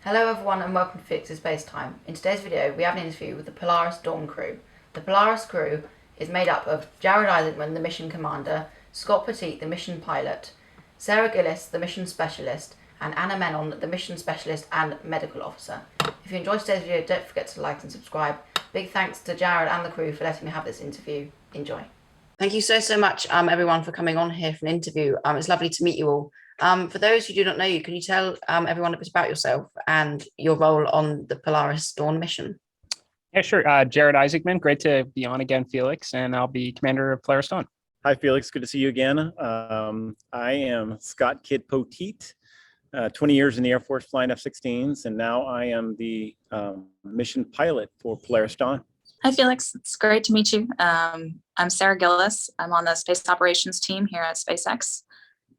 Hello everyone and welcome to Felix's Space Time. In today's video we have an interview with the Polaris Dawn crew. The Polaris crew is made up of Jared Isaacman, the mission commander, Scott Poteet, the mission pilot, Sarah Gillis, the mission specialist, and Anna Menon, the mission specialist and medical officer. If you enjoyed today's video, don't forget to like and subscribe. Big thanks to Jared and the crew for letting me have this interview. Enjoy. Thank you so much everyone for coming on here for an interview. It's lovely to meet you all. For those who do not know you, can you tell everyone a bit about yourself and your role on the Polaris Dawn mission? Yeah, sure. Jared Isaacman, great to be on again, Felix, and I'll be commander of Polaris Dawn. Hi, Felix. Good to see you again. I am Scott Kid Poteet, 20 years in the Air Force flying F-16s, and now I am the mission pilot for Polaris Dawn. Hi, Felix. It's great to meet you. I'm Sarah Gillis. I'm on the space operations team here at SpaceX.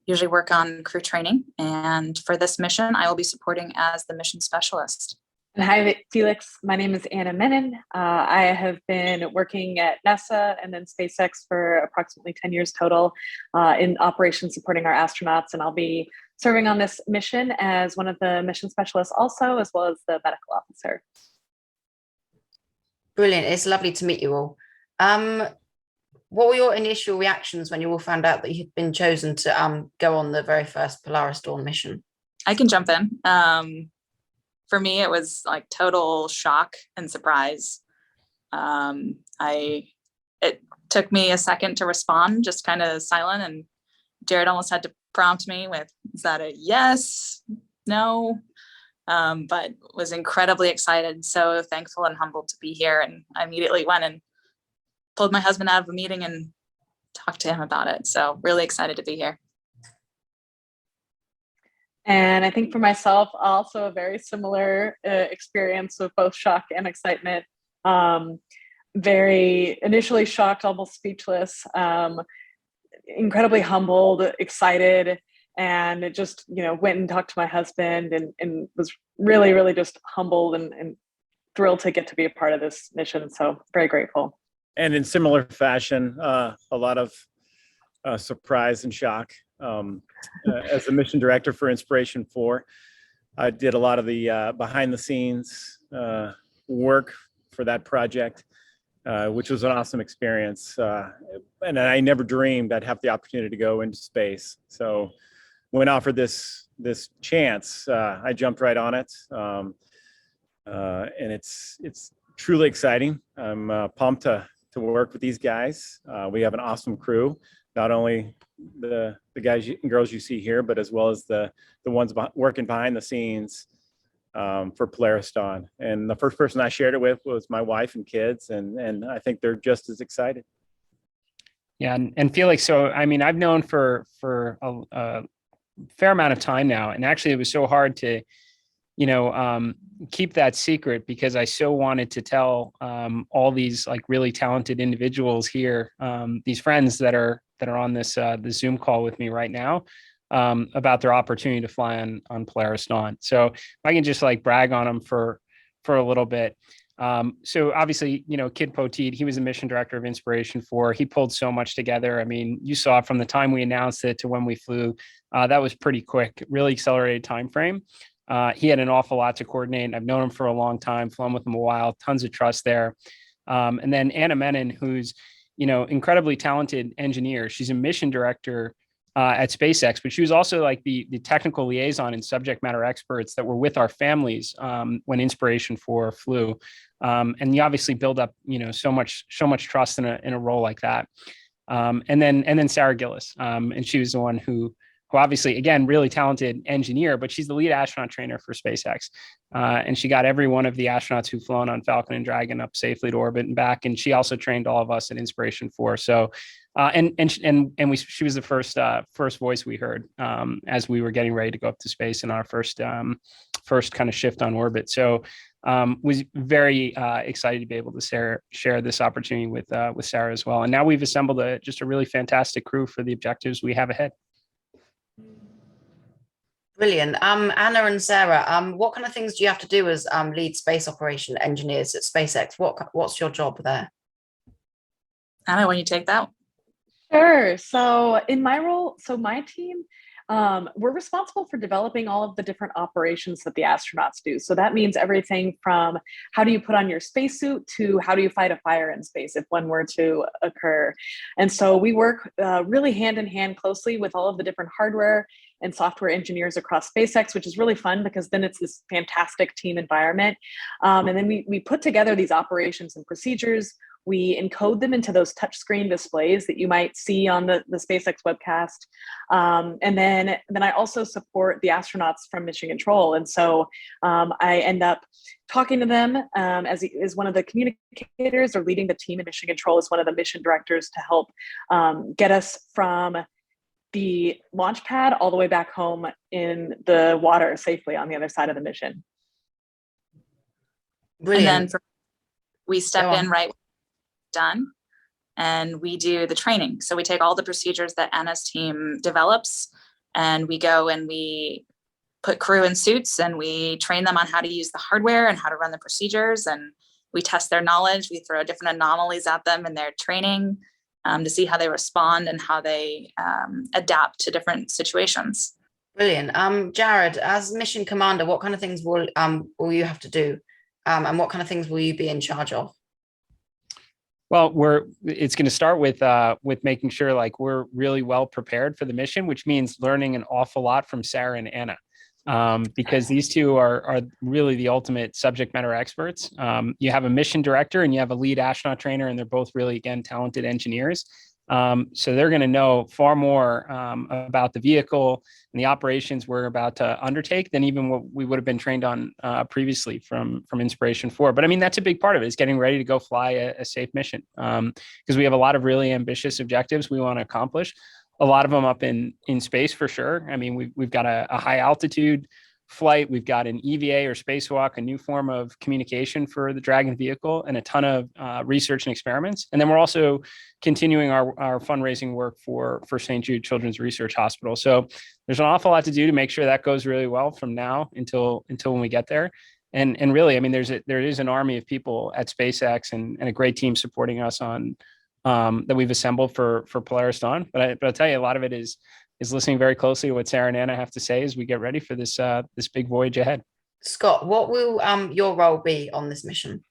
Usually work on crew training, and for this mission, I will be supporting as the mission specialist. Hi, Felix. My name is Anna Menon. I have been working at NASA and then SpaceX for approximately 10 years total in operations supporting our astronauts, and I'll be serving on this mission as one of the mission specialists also, as well as the medical officer. Brilliant. It's lovely to meet you all. What were your initial reactions when you all found out that you had been chosen to go on the very first Polaris Dawn mission? I can jump in. For me, it was like total shock and surprise. It took me a second to respond, just kind of silent, and Jared almost had to prompt me with, is that a yes, no? But was incredibly excited, so thankful and humbled to be here. And I immediately went and pulled my husband out of a meeting and talked to him about it. So really excited to be here. And I think for myself, also a very similar experience with both shock and excitement. Very initially shocked, almost speechless, incredibly humbled, excited, and it just, went and talked to my husband and was really just humbled and thrilled to get to be a part of this mission. So very grateful. And in similar fashion, a lot of surprise and shock. As the mission director for Inspiration 4, I did a lot of the behind the scenes work for that project, which was an awesome experience. And I never dreamed I'd have the opportunity to go into space. So when offered this chance, I jumped right on it. And it's truly exciting. I'm pumped to work with these guys. We have an awesome crew, not only the guys and girls you see here, but as well as the ones working behind the scenes for Polaris Dawn. And the first person I shared it with was my wife and kids, and I think they're just as excited. Yeah, and Felix, so I mean, I've known for a fair amount of time now, and actually it was so hard to keep that secret because I so wanted to tell all these like really talented individuals here, these friends that are on this the Zoom call with me right now, about their opportunity to fly on Polaris Dawn. So if I can just like brag on them for a little bit. So obviously, Kid Poteet, he was the mission director of Inspiration 4. He pulled so much together. I mean, you saw from the time we announced it to when we flew, that was pretty quick, really accelerated time frame. He had an awful lot to coordinate. I've known him for a long time, flown with him a while, tons of trust there. And then Anna Menon, who's, incredibly talented engineer. She's a mission director at SpaceX, but she was also like the technical liaison and subject matter experts that were with our families when Inspiration 4 flew. And you obviously build up, so much trust in a role like that. And then Sarah Gillis, and she was the one who obviously, again, really talented engineer, but she's the lead astronaut trainer for SpaceX. And she got every one of the astronauts who've flown on Falcon and Dragon up safely to orbit and back. And she also trained all of us at Inspiration 4. So, she was the first voice we heard as we were getting ready to go up to space in our first kind of shift on orbit. So, was very excited to be able to share this opportunity with Sarah as well. And now we've assembled just a really fantastic crew for the objectives we have ahead. Brilliant. Anna and Sarah, what kind of things do you have to do as lead space operation engineers at SpaceX? What's your job there? Anna, when you take that? Sure. So in my role, my team, we're responsible for developing all of the different operations that the astronauts do. So that means everything from how do you put on your spacesuit to how do you fight a fire in space if one were to occur. And so we work really hand in hand closely with all of the different hardware and software engineers across SpaceX, which is really fun because then it's this fantastic team environment. And then we put together these operations and procedures. We encode them into those touchscreen displays that you might see on the SpaceX webcast. And then I also support the astronauts from Mission Control. And so I end up talking to them as one of the communicators, or leading the team in Mission Control as one of the mission directors to help get us from the launch pad all the way back home in the water safely on the other side of the mission. Brilliant. And then we step in right when it's done, and we do the training. So we take all the procedures that Anna's team develops, and we go and we put crew in suits and we train them on how to use the hardware and how to run the procedures, and we test their knowledge. We throw different anomalies at them in their training to see how they respond and how they adapt to different situations. Brilliant. Jared, as mission commander, what kind of things will you have to do? And what kind of things will you be in charge of? Well, it's going to start with making sure like we're really well prepared for the mission, which means learning an awful lot from Sarah and Anna, because these two are really the ultimate subject matter experts. You have a mission director and you have a lead astronaut trainer, and they're both really, again, talented engineers. So they're going to know far more about the vehicle and the operations we're about to undertake than even what we would have been trained on previously from Inspiration 4. But I mean, that's a big part of it, is getting ready to go fly a safe mission, because we have a lot of really ambitious objectives we want to accomplish. A lot of them up in space for sure. I mean, we've got a high altitude flight, we've got an EVA or spacewalk, a new form of communication for the Dragon vehicle, and a ton of research and experiments. And then we're also continuing our fundraising work for St. Jude Children's Research Hospital. So there's an awful lot to do to make sure that goes really well from now until when we get there. And really, I mean, there is an army of people at SpaceX and a great team supporting us on that we've assembled for Polaris Dawn. But I'll tell you, a lot of it is listening very closely to what Sarah and Anna have to say as we get ready for this big voyage ahead. Scott, what will your role be on this mission?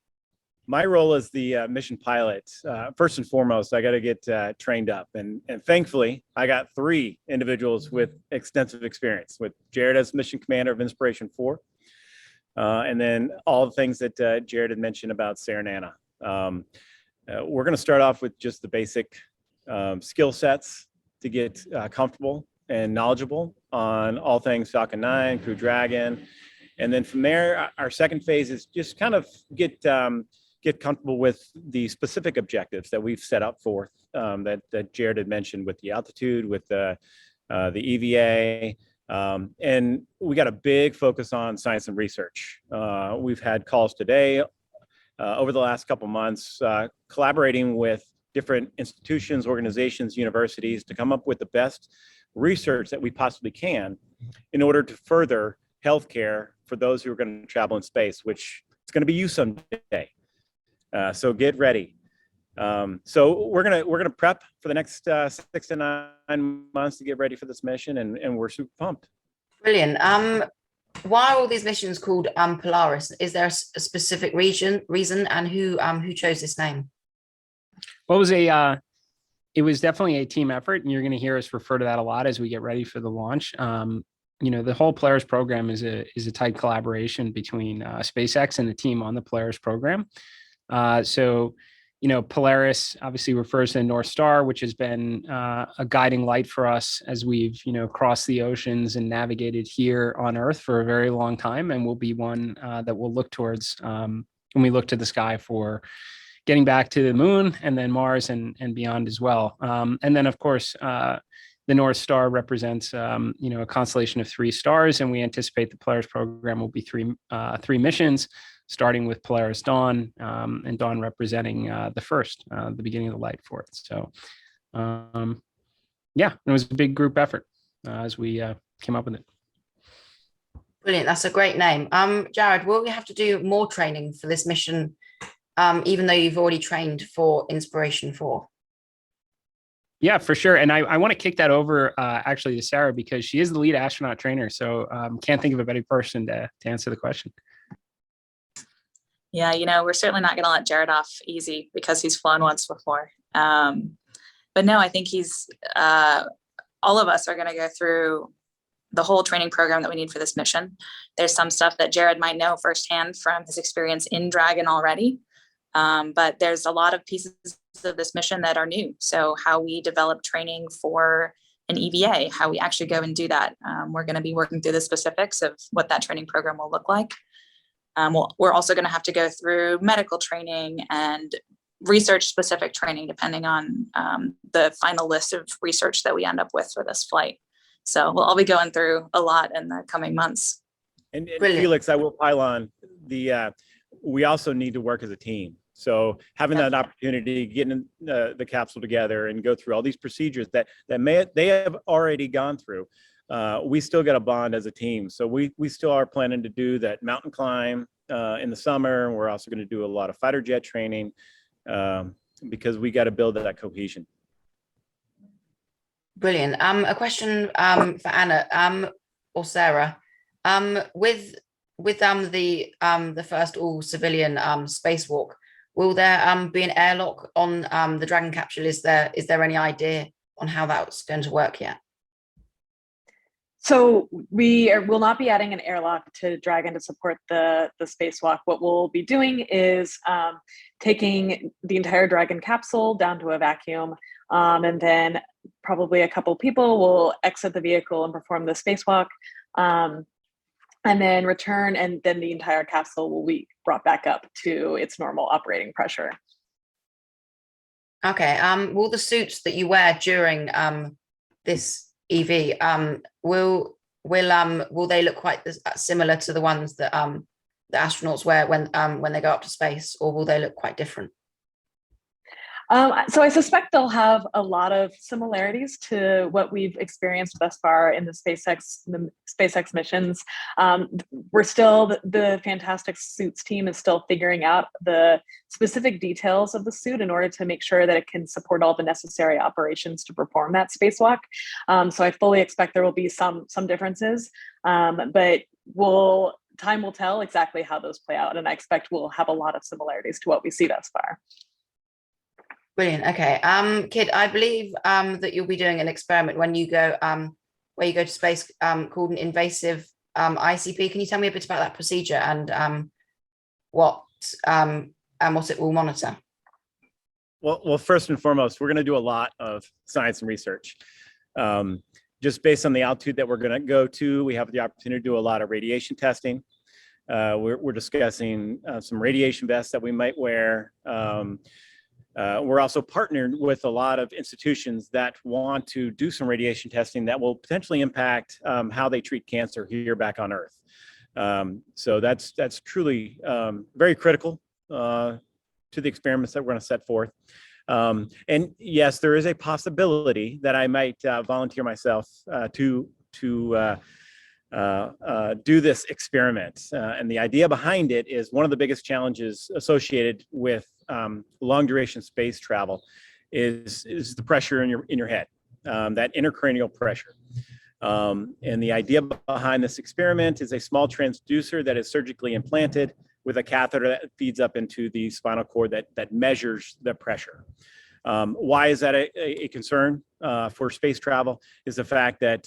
My role as the mission pilot, first and foremost, I got to get trained up. And thankfully, I got 3 individuals with extensive experience, with Jared as mission commander of Inspiration 4. And then all the things that Jared had mentioned about Sarah and Anna. We're going to start off with just the basic skill sets to get comfortable and knowledgeable on all things Falcon 9, Crew Dragon. And then from there, our second phase is just kind of get comfortable with the specific objectives that we've set up for that Jared had mentioned, with the altitude, with the EVA. And we got a big focus on science and research. We've had calls today over the last couple months, collaborating with different institutions, organizations, universities to come up with the best research that we possibly can in order to further healthcare for those who are going to travel in space, which it's going to be you someday. So get ready. So we're gonna prep for the next 6 to 9 months to get ready for this mission, and we're super pumped. Brilliant. Why are all these missions called Polaris? Is there a specific reason, and who chose this name? Well, it was definitely a team effort, and you're going to hear us refer to that a lot as we get ready for the launch. The whole Polaris program is a tight collaboration between SpaceX and the team on the Polaris program. So Polaris obviously refers to the North Star, which has been a guiding light for us as we've, crossed the oceans and navigated here on Earth for a very long time, and will be one that we'll look towards when we look to the sky for getting back to the moon and then Mars and beyond as well. And then, of course, the North Star represents, a constellation of 3 stars, and we anticipate the Polaris program will be three missions, starting with Polaris Dawn, and Dawn representing the beginning of the light for it. So, it was a big group effort as we came up with it. Brilliant. That's a great name. Jared, will you have to do more training for this mission, even though you've already trained for Inspiration 4? Yeah, for sure. And I want to kick that over actually to Sarah, because she is the lead astronaut trainer. So can't think of a better person to answer the question. Yeah, we're certainly not going to let Jared off easy because he's flown once before. But no, I think all of us are going to go through the whole training program that we need for this mission. There's some stuff that Jared might know firsthand from his experience in Dragon already. But there's a lot of pieces of this mission that are new. So how we develop training for an EVA, how we actually go and do that. We're going to be working through the specifics of what that training program will look like. We're also going to have to go through medical training and research specific training, depending on the final list of research that we end up with for this flight. So we'll all be going through a lot in the coming months. And Felix, I will pile on we also need to work as a team. So having that opportunity, getting the capsule together and go through all these procedures that they have already gone through, we still got a bond as a team. So we still are planning to do that mountain climb in the summer. We're also going to do a lot of fighter jet training because we got to build that cohesion. Brilliant. A question for Anna or Sarah. With the first all civilian spacewalk, will there be an airlock on the Dragon capsule? Is there any idea on how that's going to work yet? So we will not be adding an airlock to Dragon to support the spacewalk. What we'll be doing is taking the entire Dragon capsule down to a vacuum, and then probably a couple people will exit the vehicle and perform the spacewalk, and then return, and then the entire capsule will be brought back up to its normal operating pressure. Okay. Will the suits that you wear during this EV will they look quite similar to the ones that the astronauts wear when they go up to space, or will they look quite different? So I suspect they'll have a lot of similarities to what we've experienced thus far in the SpaceX missions. We're still, the Fantastic Suits team is still figuring out the specific details of the suit in order to make sure that it can support all the necessary operations to perform that spacewalk. So I fully expect there will be some differences, but time will tell exactly how those play out. And I expect we'll have a lot of similarities to what we see thus far. Brilliant. Okay. Kid, I believe that you'll be doing an experiment when you go where you go to space called an invasive ICP. Can you tell me a bit about that procedure and what it will monitor? Well, first and foremost, we're going to do a lot of science and research. Just based on the altitude that we're going to go to, we have the opportunity to do a lot of radiation testing. We're discussing some radiation vests that we might wear. We're also partnered with a lot of institutions that want to do some radiation testing that will potentially impact how they treat cancer here back on Earth. So that's truly very critical to the experiments that we're going to set forth. And yes, there is a possibility that I might volunteer myself to do this experiment. And the idea behind it is one of the biggest challenges associated with long duration space travel is the pressure in your head, that intracranial pressure. And the idea behind this experiment is a small transducer that is surgically implanted with a catheter that feeds up into the spinal cord that measures the pressure. Why is that a concern for space travel? Is the fact that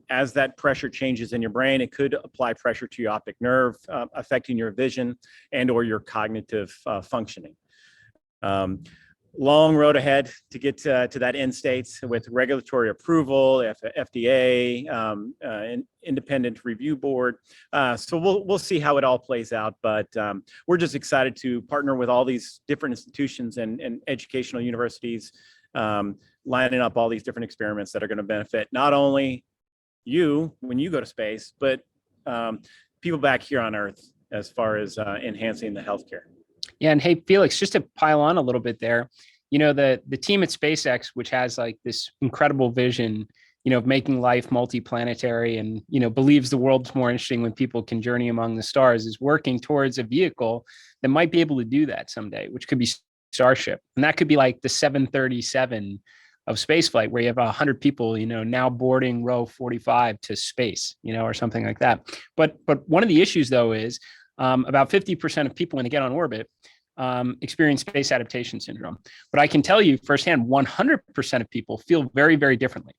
as that pressure changes in your brain, it could apply pressure to your optic nerve, affecting your vision and or your cognitive functioning. Long road ahead to get to that end state with regulatory approval, FDA, an independent review board. So we'll see how it all plays out, but we're just excited to partner with all these different institutions and educational universities, lining up all these different experiments that are going to benefit not only you when you go to space, but people back here on Earth as far as enhancing the healthcare. Yeah, and hey, Felix, just to pile on a little bit there, the team at SpaceX, which has like this incredible vision, of making life multiplanetary and, believes the world's more interesting when people can journey among the stars, is working towards a vehicle that might be able to do that someday, which could be Starship. And that could be like the 737 of space flight, where you have 100 people, now boarding row 45 to space, or something like that. But one of the issues, though, is about 50% of people when they get on orbit experience space adaptation syndrome. But I can tell you firsthand, 100% of people feel very, very differently.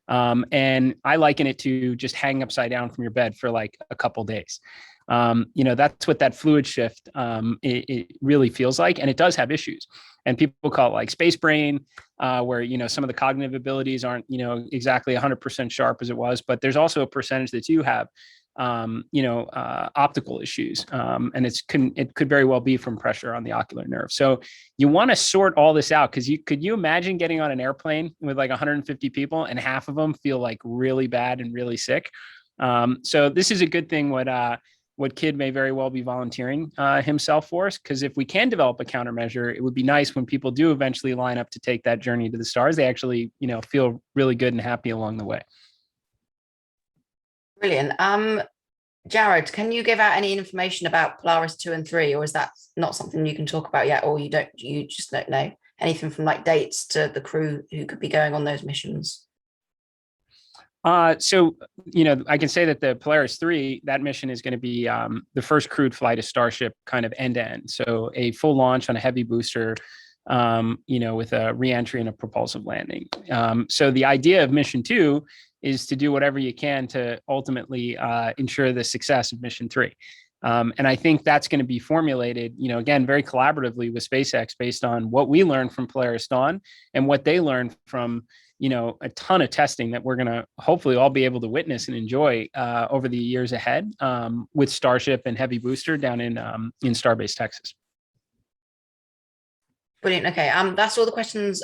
And I liken it to just hanging upside down from your bed for like a couple days. That's what that fluid shift it really feels like, and it does have issues. And people call it like space brain, where some of the cognitive abilities aren't exactly 100% sharp as it was, but there's also a percentage that do have optical issues, and it could very well be from pressure on the ocular nerve. So you want to sort all this out, because could you imagine getting on an airplane with like 150 people and half of them feel like really bad and really sick? So this is a good thing. What Kid may very well be volunteering himself for us, because if we can develop a countermeasure, it would be nice when people do eventually line up to take that journey to the stars, they actually feel really good and happy along the way. Brilliant. Jared, can you give out any information about Polaris 2 and 3, or is that not something you can talk about yet, or you just don't know anything from like dates to the crew who could be going on those missions? So, I can say that the Polaris 3, that mission is going to be the first crewed flight of Starship kind of end to end. So a full launch on a heavy booster, with a reentry and a propulsive landing. So the idea of mission 2 is to do whatever you can to ultimately ensure the success of mission 3. And I think that's going to be formulated, again, very collaboratively with SpaceX, based on what we learned from Polaris Dawn and what they learned from, a ton of testing that we're going to hopefully all be able to witness and enjoy over the years ahead with Starship and Heavy Booster down in Starbase, Texas. Brilliant. Okay. That's all the questions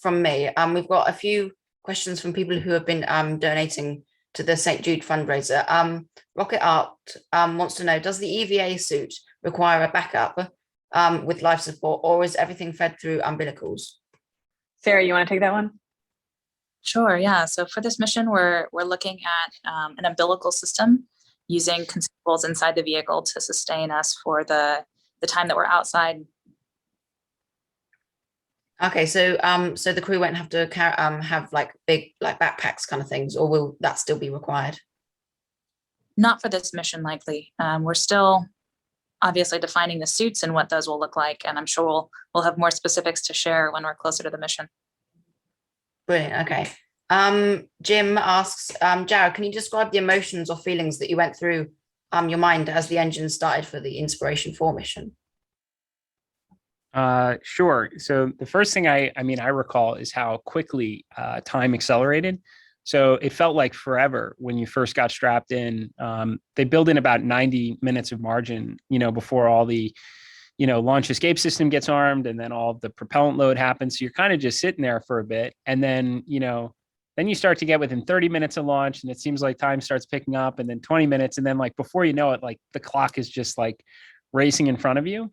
from me. We've got a few questions from people who have been donating to the St. Jude fundraiser. Rocket Art wants to know, does the EVA suit require a backup with life support, or is everything fed through umbilicals? Sarah, you want to take that one? Sure, yeah. So for this mission, we're looking at an umbilical system using consumables inside the vehicle to sustain us for the time that we're outside. Okay, so so the crew won't have to have like big like backpacks kind of things, or will that still be required? Not for this mission, likely. We're still obviously defining the suits and what those will look like, and I'm sure we'll have more specifics to share when we're closer to the mission. Brilliant. Okay. Jim asks, Jared, can you describe the emotions or feelings that you went through your mind as the engine started for the Inspiration 4 mission? Sure. So the first thing I recall is how quickly time accelerated. So it felt like forever when you first got strapped in. They build in about 90 minutes of margin, before all the launch escape system gets armed, and then all the propellant load happens. So you're kind of just sitting there for a bit. And then, then you start to get within 30 minutes of launch, and it seems like time starts picking up, and then 20 minutes. And then like, before you know it, like the clock is just like racing in front of you.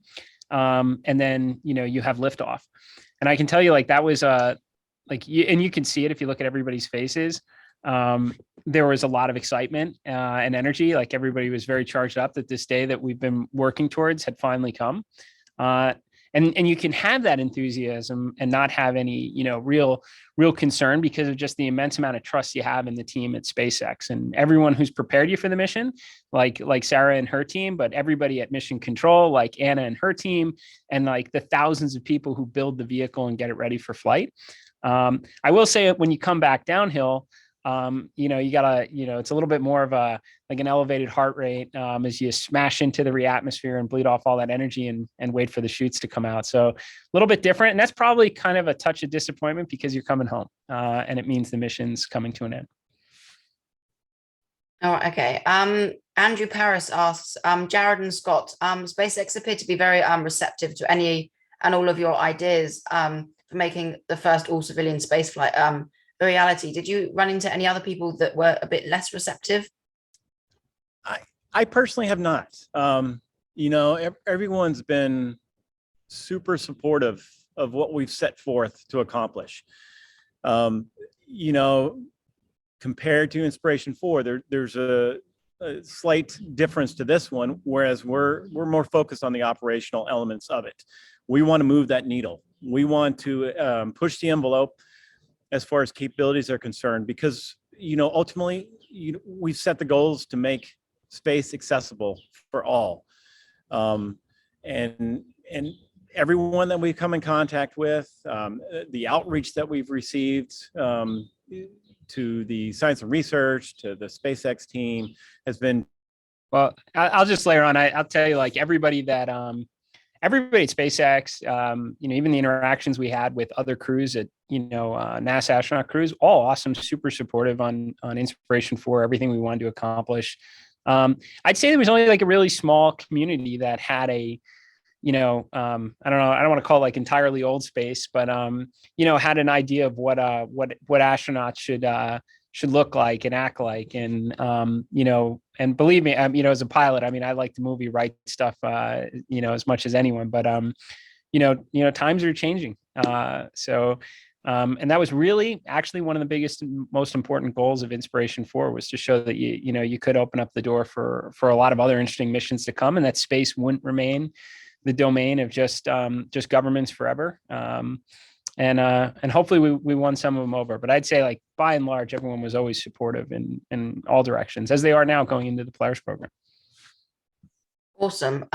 And then, you have liftoff. And I can tell you, like, that was and you can see it if you look at everybody's faces. There was a lot of excitement and energy. Like, everybody was very charged up that this day that we've been working towards had finally come. And you can have that enthusiasm and not have any, real concern, because of just the immense amount of trust you have in the team at SpaceX and everyone who's prepared you for the mission, like Sarah and her team, but everybody at Mission Control, like Anna and her team, and like the thousands of people who build the vehicle and get it ready for flight. I will say, when you come back downhill, you gotta, it's a little bit more of like an elevated heart rate as you smash into the atmosphere and bleed off all that energy and wait for the chutes to come out. So a little bit different. And that's probably kind of a touch of disappointment, because you're coming home and it means the mission's coming to an end. Oh, okay. Andrew Paris asks, Jared and Scott, SpaceX appear to be very receptive to any and all of your ideas for making the first all-civilian spaceflight a reality. Did you run into any other people that were a bit less receptive? I personally have not. Everyone's been super supportive of what we've set forth to accomplish. Compared to Inspiration 4, there's a slight difference to this one, whereas we're more focused on the operational elements of it. We want to move that needle. We want to push the envelope as far as capabilities are concerned, because, ultimately, we've set the goals to make space accessible for all. And everyone that we've come in contact with, the outreach that we've received to the science and research, to the SpaceX team has been. Well, I'll just layer on. I'll tell you, like everybody at SpaceX, even the interactions we had with other crews at, NASA astronaut crews, all awesome, super supportive on Inspiration 4, everything we wanted to accomplish. I'd say there was only like a really small community that had a, I don't know, I don't want to call it like entirely old space, but, had an idea of what astronauts should look like and act like. And, and believe me, as a pilot, I like the movie Right Stuff, as much as anyone, but, times are changing. And that was really actually one of the biggest and most important goals of Inspiration 4, was to show that you could open up the door for a lot of other interesting missions to come, and that space wouldn't remain the domain of just governments forever. And hopefully we won some of them over, but I'd say, like, by and large, everyone was always supportive in all directions, as they are now going into the Polaris program. Awesome.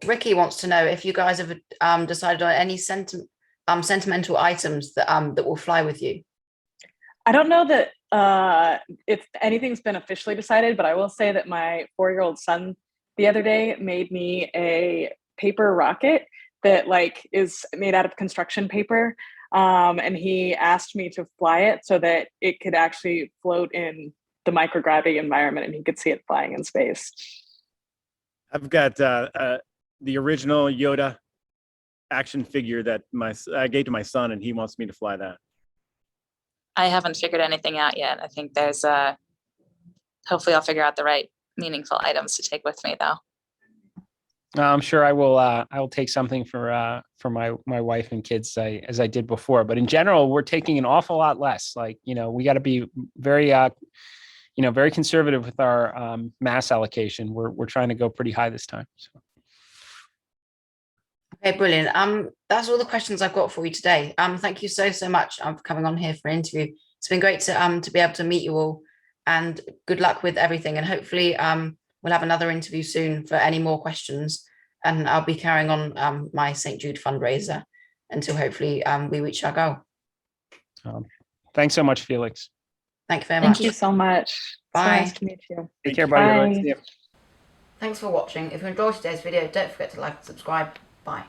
Ricky wants to know if you guys have decided on any sentimental items that will fly with you. I don't know that if anything's been officially decided, but I will say that my 4-year-old son the other day made me a paper rocket that is made out of construction paper. And he asked me to fly it so that it could actually float in the microgravity environment and he could see it flying in space. I've got the original Yoda action figure that I gave to my son, and he wants me to fly that. I haven't figured anything out yet. I think there's hopefully I'll figure out the right meaningful items to take with me, though. I'm sure I will take something for my wife and kids as I did before. But in general, we're taking an awful lot less. We got to be very very conservative with our mass allocation. We're trying to go pretty high this time. So. Okay, brilliant. That's all the questions I've got for you today. Thank you so much for coming on here for an interview. It's been great to be able to meet you all, and good luck with everything. And hopefully we'll have another interview soon for any more questions. And I'll be carrying on my St. Jude fundraiser until hopefully we reach our goal. Thanks so much, Felix. Thank you very much. Thank you so much. Bye. It's nice to meet you. Take care, buddy. Bye. Thanks for watching. If you enjoyed today's video, don't forget to like and subscribe. Bye.